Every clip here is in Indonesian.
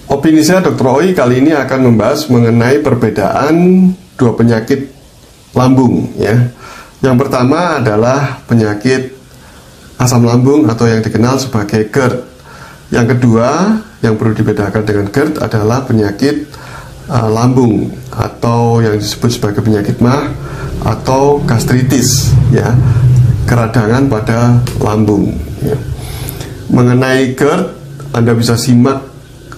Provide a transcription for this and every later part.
Opini saya Dr. Oi kali ini akan membahas mengenai perbedaan dua penyakit lambung ya. Yang pertama adalah penyakit asam lambung atau yang dikenal sebagai GERD. Yang kedua yang perlu dibedakan dengan GERD adalah penyakit lambung atau yang disebut sebagai penyakit MAH atau gastritis ya, keradangan pada lambung ya. Mengenai GERD, Anda bisa simak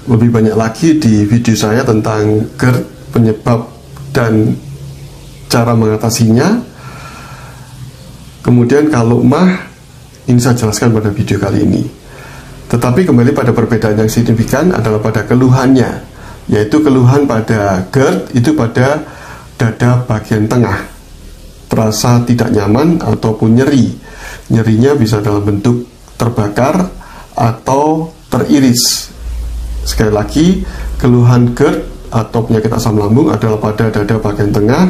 lebih banyak lagi di video saya tentang GERD, penyebab dan cara mengatasinya. Kemudian kalau MAH, ini saya jelaskan pada video kali ini. Tetapi kembali pada perbedaan yang signifikan adalah pada keluhannya, yaitu keluhan pada GERD itu pada dada bagian tengah, terasa tidak nyaman ataupun nyeri. Nyerinya bisa dalam bentuk terbakar atau teriris. Sekali lagi, keluhan GERD atau penyakit asam lambung adalah pada dada bagian tengah,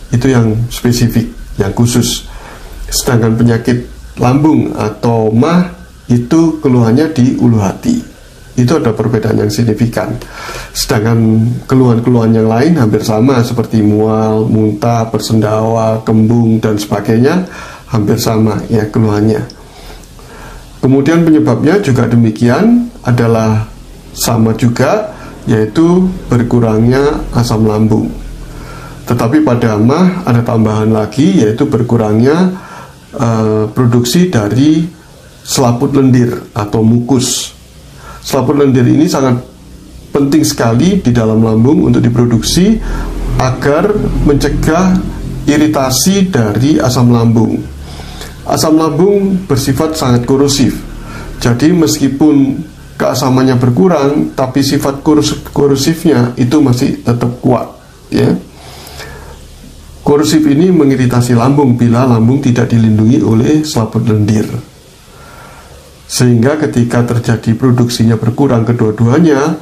itu yang spesifik, yang khusus. Sedangkan penyakit lambung atau MAH itu keluhannya di ulu hati. Itu ada perbedaan yang signifikan. Sedangkan keluhan-keluhan yang lain hampir sama, seperti mual, muntah, bersendawa, kembung, dan sebagainya, hampir sama ya keluhannya. Kemudian penyebabnya juga demikian, adalah sama juga, yaitu berkurangnya asam lambung. Tetapi pada MAH ada tambahan lagi, yaitu berkurangnya produksi dari selaput lendir atau mukus. Selaput lendir ini sangat penting sekali di dalam lambung untuk diproduksi agar mencegah iritasi dari asam lambung. Asam lambung bersifat sangat korosif. Jadi meskipun keasamannya berkurang, tapi sifat korosifnya itu masih tetap kuat ya. Korosif ini mengiritasi lambung bila lambung tidak dilindungi oleh selaput lendir. Sehingga ketika terjadi produksinya berkurang kedua-duanya,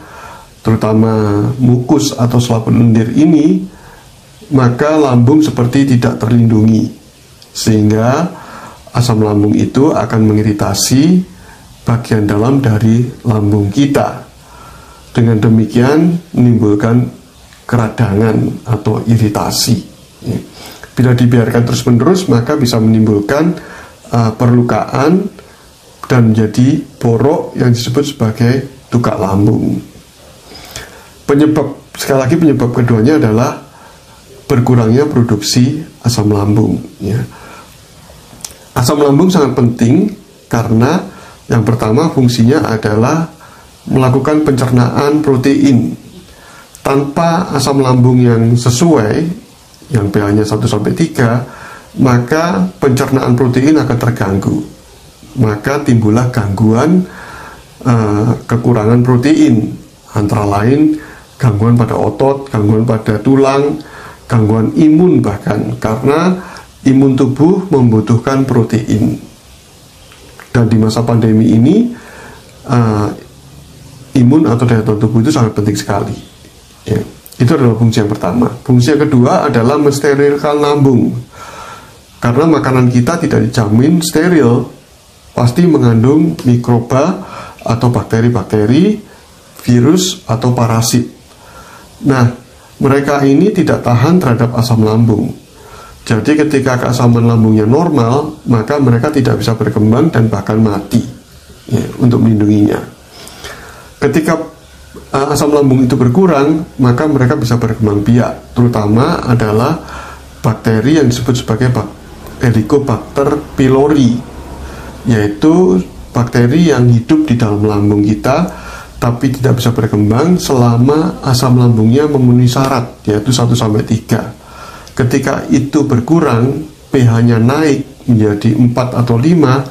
terutama mukus atau selaput lendir ini, maka lambung seperti tidak terlindungi. Sehingga asam lambung itu akan mengiritasi bagian dalam dari lambung kita. Dengan demikian menimbulkan keradangan atau iritasi. Bila dibiarkan terus-menerus, maka bisa menimbulkan perlukaan dan menjadi borok yang disebut sebagai tukak lambung. Sekali lagi penyebab keduanya adalah berkurangnya produksi asam lambung ya. Asam lambung sangat penting karena yang pertama fungsinya adalah melakukan pencernaan protein. Tanpa asam lambung yang sesuai, yang pH-nya 1-3, maka pencernaan protein akan terganggu. Maka timbullah gangguan kekurangan protein, antara lain gangguan pada otot, gangguan pada tulang, gangguan imun bahkan, karena imun tubuh membutuhkan protein. Dan di masa pandemi ini imun atau daya tahan tubuh itu sangat penting sekali ya. Itu adalah fungsi yang pertama. Fungsi yang kedua adalah mensterilkan lambung. Karena makanan kita tidak dijamin steril, pasti mengandung mikroba atau bakteri-bakteri, virus atau parasit. Nah, mereka ini tidak tahan terhadap asam lambung. Jadi ketika keasaman lambungnya normal, maka mereka tidak bisa berkembang dan bahkan mati ya, untuk melindunginya. Ketika asam lambung itu berkurang, maka mereka bisa berkembang biak. Terutama adalah bakteri yang disebut sebagai Helicobacter pylori, yaitu bakteri yang hidup di dalam lambung kita tapi tidak bisa berkembang selama asam lambungnya memenuhi syarat, yaitu 1-3. Ketika itu berkurang, pH-nya naik menjadi 4 atau 5,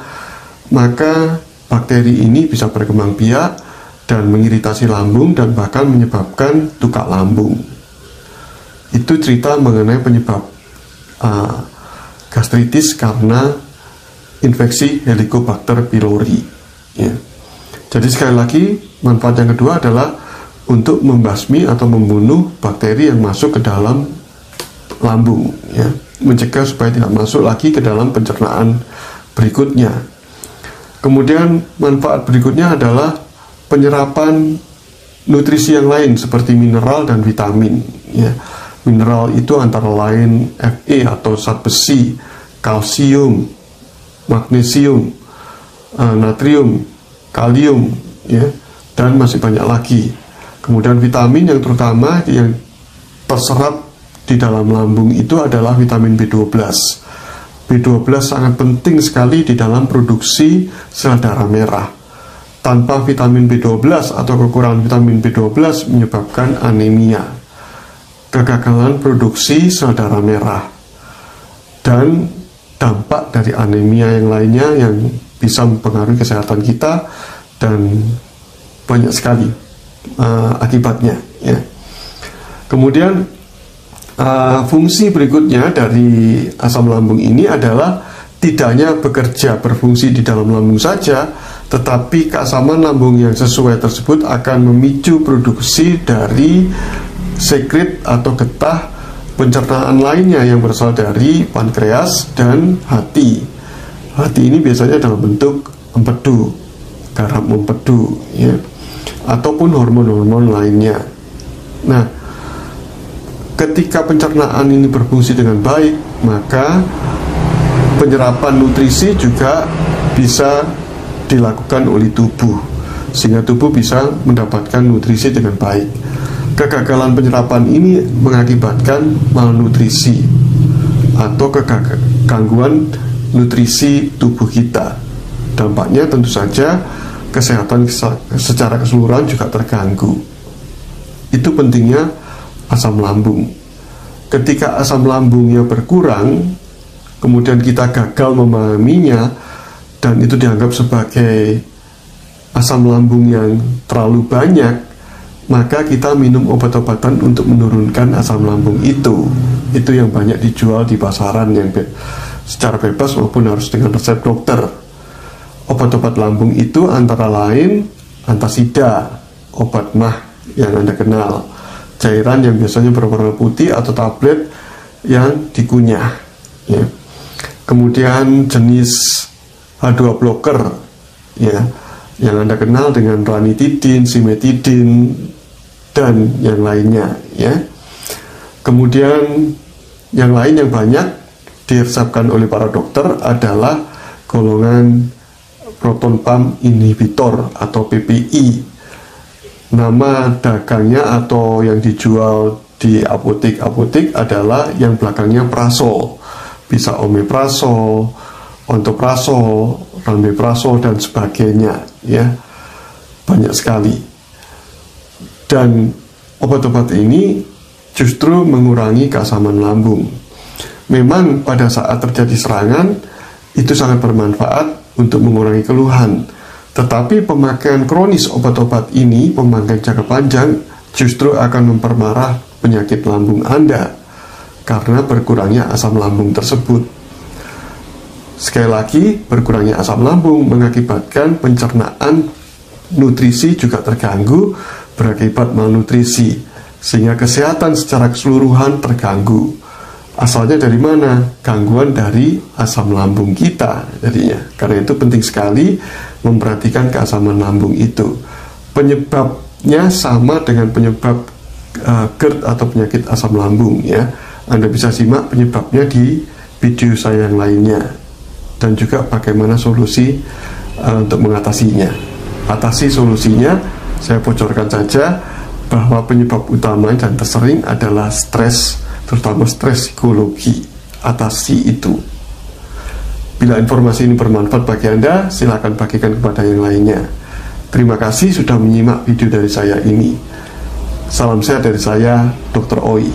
maka bakteri ini bisa berkembang biak dan mengiritasi lambung dan bahkan menyebabkan tukak lambung. Itu cerita mengenai penyebab gastritis karena infeksi Helicobacter pylori ya. Jadi sekali lagi, manfaat yang kedua adalah untuk membasmi atau membunuh bakteri yang masuk ke dalam lambung ya, mencegah supaya tidak masuk lagi ke dalam pencernaan berikutnya. Kemudian manfaat berikutnya adalah penyerapan nutrisi yang lain seperti mineral dan vitamin, ya. Mineral itu antara lain Fe atau zat besi, kalsium, magnesium, natrium, kalium, ya, dan masih banyak lagi. Kemudian vitamin yang terutama yang terserap di dalam lambung itu adalah vitamin B12. B12 sangat penting sekali di dalam produksi sel darah merah. Tanpa vitamin B12 atau kekurangan vitamin B12 menyebabkan anemia, kegagalan produksi sel darah merah, dan dampak dari anemia yang lainnya yang bisa mempengaruhi kesehatan kita, dan banyak sekali akibatnya, ya. Kemudian fungsi berikutnya dari asam lambung ini adalah tidak hanya bekerja berfungsi di dalam lambung saja, tetapi keasaman lambung yang sesuai tersebut akan memicu produksi dari sekret atau getah pencernaan lainnya yang berasal dari pankreas dan hati. Hati ini biasanya dalam bentuk empedu, garam empedu, ya, ataupun hormon-hormon lainnya. Nah, ketika pencernaan ini berfungsi dengan baik, maka penyerapan nutrisi juga bisa dilakukan oleh tubuh, sehingga tubuh bisa mendapatkan nutrisi dengan baik. Kegagalan penyerapan ini mengakibatkan malnutrisi atau gangguan nutrisi tubuh kita. Dampaknya tentu saja kesehatan secara keseluruhan juga terganggu. Itu pentingnya asam lambung. Ketika asam lambungnya berkurang, kemudian kita gagal memahaminya, dan itu dianggap sebagai asam lambung yang terlalu banyak, maka kita minum obat-obatan untuk menurunkan asam lambung itu. Itu yang banyak dijual di pasaran, yang secara bebas maupun harus dengan resep dokter. Obat-obat lambung itu antara lain antasida, obat mah yang Anda kenal, cairan yang biasanya berwarna putih atau tablet yang dikunyah, ya. Kemudian jenis H2 blocker, ya, yang Anda kenal dengan ranitidin, simetidin, dan yang lainnya, ya. Kemudian yang lain yang banyak diresepkan oleh para dokter adalah golongan proton pump inhibitor atau PPI. Nama dagangnya atau yang dijual di apotek-apotek adalah yang belakangnya prasol. Bisa omeprazol, ontoprazol, rameprazol, dan sebagainya, ya. Banyak sekali. Dan obat-obat ini justru mengurangi keasaman lambung. Memang pada saat terjadi serangan itu sangat bermanfaat untuk mengurangi keluhan. Tetapi pemakaian kronis obat-obat ini, pemakaian jangka panjang, justru akan memperparah penyakit lambung Anda karena berkurangnya asam lambung tersebut. Sekali lagi, berkurangnya asam lambung mengakibatkan pencernaan nutrisi juga terganggu, berakibat malnutrisi, sehingga kesehatan secara keseluruhan terganggu. Asalnya dari mana? Gangguan dari asam lambung kita jadinya. Karena itu penting sekali memperhatikan keasaman lambung itu. Penyebabnya sama dengan penyebab GERD atau penyakit asam lambung, ya. Anda bisa simak penyebabnya di video saya yang lainnya, dan juga bagaimana solusi untuk mengatasinya. Atasi solusinya, saya bocorkan saja bahwa penyebab utama dan tersering adalah stres, terutama stres psikologi. Atasi itu. Bila informasi ini bermanfaat bagi Anda, silakan bagikan kepada yang lainnya. Terima kasih sudah menyimak video dari saya ini. Salam sehat dari saya, Dr. Oi.